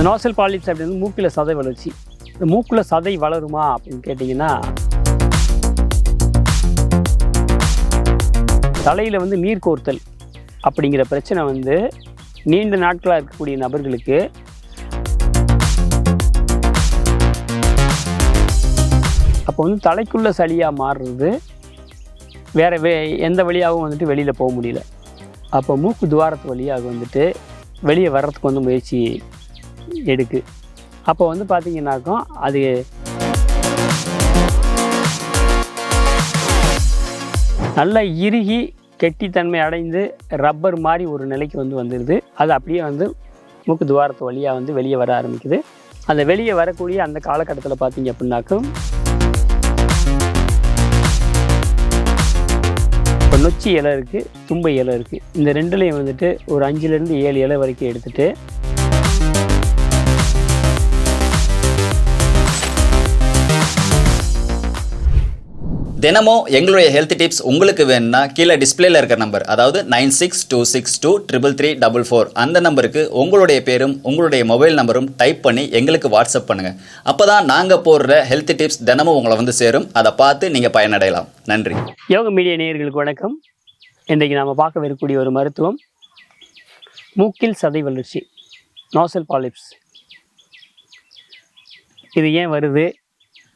Nozzle polyps அப்படின்னு மூக்கில் சதை வளர்ச்சி. இந்த மூக்கில் சதை வளருமா அப்படின்னு கேட்டிங்கன்னா, தலையில் நீர் கோர்த்தல் அப்படிங்கிற பிரச்சனை நீண்ட நாட்களாக இருக்கக்கூடிய நபர்களுக்கு அப்போ தலைக்குள்ள சளியாக மாறுறது, வேறு எந்த வழியாகவும் வெளியில் போக முடியல. அப்போ மூக்கு துவாரத்து வழியாக வெளியே வர்றதுக்கு முயற்சி எடுக்கு. அப்போ பார்த்திங்கனாக்கா அது நல்லா இறுகி கெட்டித்தன்மை அடைந்து ரப்பர் மாதிரி ஒரு நிலைக்கு வந்துடுது. அது அப்படியே மூக்கு துவாரத்து வழியாக வெளியே வர ஆரம்பிக்குது. அந்த வெளியே வரக்கூடிய அந்த காலகட்டத்தில் பார்த்திங்க அப்படின்னாக்கும் இப்போ நொச்சி இலை இருக்குது, தும்பை இலை இருக்குது. இந்த ரெண்டுலேயும் ஒரு 5லேருந்து 7 இலை வரைக்கும் எடுத்துகிட்டு தினமும் எங்களுடைய ஹெல்த் டிப்ஸ் உங்களுக்கு வேணும்னா கீழே டிஸ்பிளேல இருக்கிற நம்பர், அதாவது 9626233344 அந்த நம்பருக்கு உங்களுடைய பேரும் உங்களுடைய மொபைல் நம்பரும் டைப் பண்ணி எங்களுக்கு வாட்ஸ்அப் பண்ணுங்கள். அப்போ தான் நாங்கள் போடுற ஹெல்த் டிப்ஸ் தினமும் உங்களை சேரும். அதை பார்த்து நீங்கள் பயனடையலாம். நன்றி. யோக மீடியா நேயர்களுக்கு வணக்கம். இன்றைக்கு நாம் பார்க்கவிருக்கக்கூடிய ஒரு மருத்துவம் மூக்கில் சதை வளர்ச்சி, நாசல் பாலிப்ஸ். இது ஏன் வருது?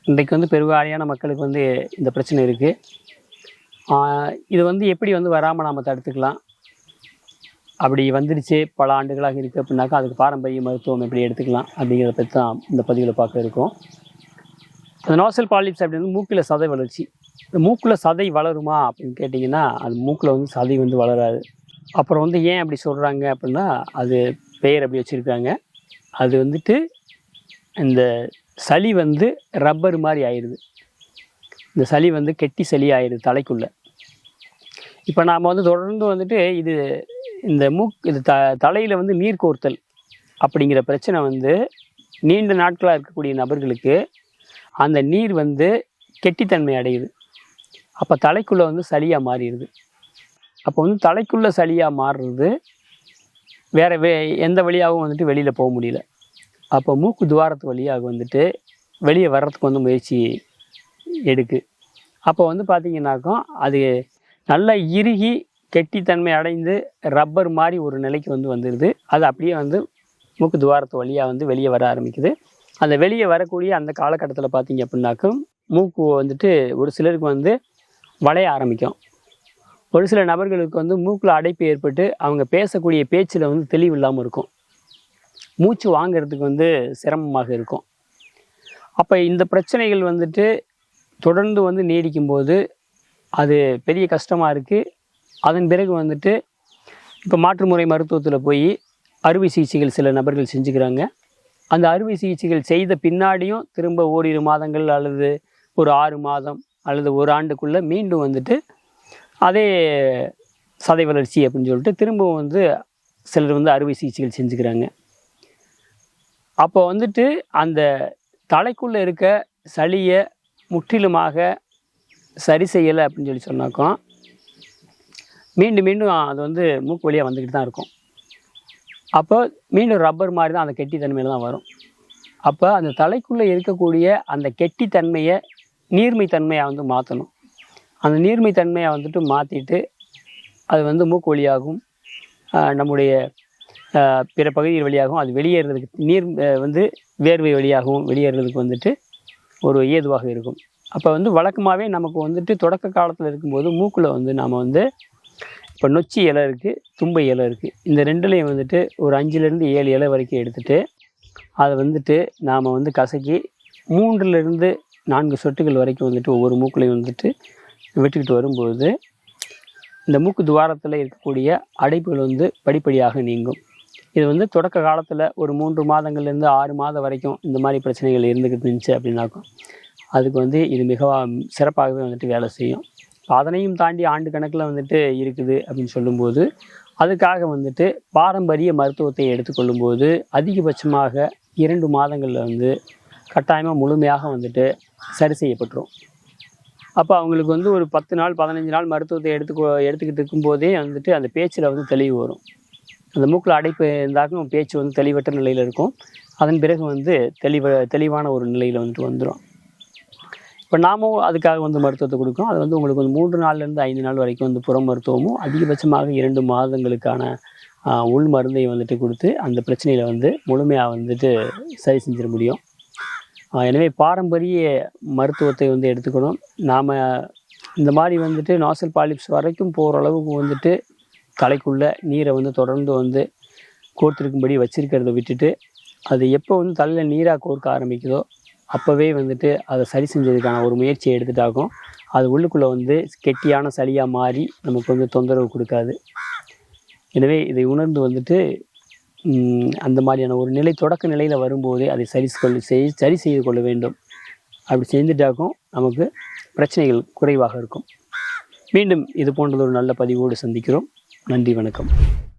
இன்றைக்கு பெருவாரியான மக்களுக்கு இந்த பிரச்சனை இருக்குது. இது எப்படி வராமல் நாம் தடுத்துக்கலாம், அப்படி வந்துடுச்சு பல ஆண்டுகளாக இருக்குது அப்படின்னாக்கா அதுக்கு பாரம்பரிய மருத்துவம் எப்படி எடுத்துக்கலாம் அப்படிங்கிறத பற்றி தான் இந்த பதிவில் பார்க்க இருக்கோம். அந்த நாசல் பாலிப்ஸ் அப்படின்னு மூக்கில் சதை வளர்ச்சி. இந்த மூக்கில் சதை வளருமா அப்படின்னு கேட்டிங்கன்னா, அது மூக்கில் சதை வளராது. அப்புறம் ஏன் அப்படி சொல்கிறாங்க அப்படின்னா, அது பெயர் அப்படி வச்சுருக்காங்க. அது இந்த சளி ரப்பர் மாதிரி ஆயிடுது. இந்த சளி கெட்டி சளி ஆயிடுது தலைக்குள்ளே. இப்போ நாம் தொடர்ந்து இது இந்த இது தலையில் நீர் கோர்த்தல் அப்படிங்கிற பிரச்சனை நீண்ட நாட்களாக இருக்கக்கூடிய நபர்களுக்கு அந்த நீர் கெட்டித்தன்மை அடையுது. அப்போ தலைக்குள்ளே சளியாக மாறிடுது. அப்போ தலைக்குள்ளே சளியாக மாறுறது, வேறு எந்த வழியாகவும் வெளியில் போக முடியல. அப்போ மூக்கு துவாரத்து வழியாக வெளியே வர்றதுக்கு முயற்சி எடுக்கு. அப்போ பார்த்திங்கனாக்கா அது நல்லா இறுகி கெட்டித்தன்மை அடைந்து ரப்பர் மாதிரி ஒரு நிலைக்கு வந்துடுது. அது அப்படியே மூக்கு துவாரத்து வழியாக வெளியே வர ஆரம்பிக்குது. அந்த வெளியே வரக்கூடிய அந்த காலகட்டத்தில் பார்த்திங்க அப்படின்னாக்கும் மூக்கு ஒரு சிலருக்கு வளைய ஆரம்பிக்கும். ஒரு சில நபர்களுக்கு மூக்கில் அடைப்பு ஏற்பட்டு அவங்க பேசக்கூடிய பேச்சில் தெளிவு இல்லாமல் இருக்கும். மூச்சு வாங்கிறதுக்கு சிரமமாக இருக்கும். அப்போ இந்த பிரச்சனைகள் தொடர்ந்து நீடிக்கும்போது அது பெரிய கஷ்டமாக இருக்குது. அதன் பிறகு இப்போ மாற்றுமுறை மருத்துவத்தில் போய் அறுவை சிகிச்சைகள் சில நபர்கள் செஞ்சுக்கிறாங்க. அந்த அறுவை சிகிச்சைகள் செய்த பின்னாடியும் திரும்ப ஓரிரு மாதங்கள் அல்லது ஒரு 6 மாதம் அல்லது ஒரு ஆண்டுக்குள்ளே மீண்டும் அதே சதை வளர்ச்சி அப்படின்னு சொல்லிட்டு திரும்பவும் சிலர் அறுவை சிகிச்சைகள் செஞ்சுக்கிறாங்க. அப்போ அந்த தலைக்குள்ளே இருக்க சளியை முற்றிலுமாக சரி செய்யலை அப்படின்னு சொன்னாக்கா மீண்டும் மீண்டும் அது மூக்கு வழியாக வந்துக்கிட்டு தான் இருக்கும். அப்போ மீண்டும் ரப்பர் மாதிரி தான் அந்த கெட்டித்தன்மையில் தான் வரும். அப்போ அந்த தலைக்குள்ளே இருக்கக்கூடிய அந்த கெட்டித்தன்மையை நீர்மைத்தன்மையாக மாற்றணும். அந்த நீர்மைத்தன்மையை மாற்றிட்டு அது மூக்கு வழியாகவும் நம்முடைய பிற பகுதிகள் வழியாகவும் அது வெளியேறதுக்கு நீர் வேர்வை வழியாகவும் வெளியேறதுக்கு ஒரு ஏதுவாக இருக்கும். அப்போ வழக்கமாகவே நமக்கு தொடக்க காலத்தில் இருக்கும்போது மூக்கில் நாம் இப்போ நொச்சி இலை இருக்குது, தும்பை இலை இருக்குது. இந்த ரெண்டுலேயும் ஒரு 5லேருந்து 7 இலை வரைக்கும் எடுத்துகிட்டு அதை நாம் கசக்கி 3லேருந்து 4 சொட்டுகள் வரைக்கும் ஒவ்வொரு மூக்குலையும் விட்டுக்கிட்டு வரும்போது இந்த மூக்கு துவாரத்தில் இருக்கக்கூடிய அடைப்புகள் படிப்படியாக நீங்கும். இது தொடக்க காலத்தில் ஒரு 3 மாதங்கள்லேருந்து 6 மாதம் வரைக்கும் இந்த மாதிரி பிரச்சனைகள் இருந்துக்கிட்டு இருந்துச்சு அப்படின்னாக்கும் அதுக்கு இது மிக சிறப்பாகவே வேலை செய்யும். அதனையும் தாண்டி ஆண்டு கணக்கில் இருக்குது அப்படின்னு சொல்லும்போது அதுக்காக பாரம்பரிய மருத்துவத்தை எடுத்துக்கொள்ளும்போது அதிகபட்சமாக 2 மாதங்களில் கட்டாயமாக முழுமையாக சரி செய்யப்பட்டுரும். அப்போ அவங்களுக்கு ஒரு 10 நாள் 15 நாள் மருத்துவத்தை எடுத்துக்கிட்டு இருக்கும்போதே அந்த பேச்சில் தெளிவு வரும். அந்த மூக்கில் அடைப்பு இருந்தாக்கும் பேச்சு தெளிவற்ற நிலையில் இருக்கும். அதன் பிறகு வந்து தெளிவான ஒரு நிலையில் வந்துட்டு வந்துடும். இப்போ நாமும் அதுக்காக வந்து மருத்துவத்தை கொடுக்குறோம். அது வந்து உங்களுக்கு வந்து 3 நாள்லேருந்து 5 நாள் வரைக்கும் வந்து புற மருத்துவமும், அதிகபட்சமாக 2 மாதங்களுக்கான உள் மருந்தை வந்துட்டு கொடுத்து அந்த பிரச்சனையில் வந்து முழுமையாக வந்துட்டு சரி செஞ்சிட முடியும். எனவே பாரம்பரிய மருத்துவத்தை வந்து எடுத்துக்கணும். நாம் இந்த மாதிரி வந்துட்டு நாசல் பாலிப்ஸ் வரைக்கும் போகிற அளவுக்கு வந்துட்டு தலைக்குள்ளே நீரை வந்து தொடர்ந்து வந்து கோர்த்திருக்கும்படி வச்சிருக்கிறத விட்டுட்டு, அது எப்போ வந்து தலையில் நீராக கோர்க்க ஆரம்பிக்குதோ அப்போவே வந்துட்டு அதை சரி செஞ்சதுக்கான ஒரு முயற்சியை எடுத்துட்டாகும். அது உள்ளுக்குள்ளே வந்து கெட்டியான சளியாக மாறி நமக்கு வந்து தொந்தரவு கொடுக்காது. எனவே இதை உணர்ந்து வந்துட்டு அந்த மாதிரியான ஒரு நிலை தொடக்க நிலையில் வரும்போதே அதை சரி செய்து கொள்ள வேண்டும். அப்படி செஞ்சுட்டாக்கும் நமக்கு பிரச்சனைகள் குறைவாக இருக்கும். மீண்டும் இது போன்றது ஒரு நல்ல பதிவோடு சந்திக்கிறோம். நன்றி, வணக்கம்.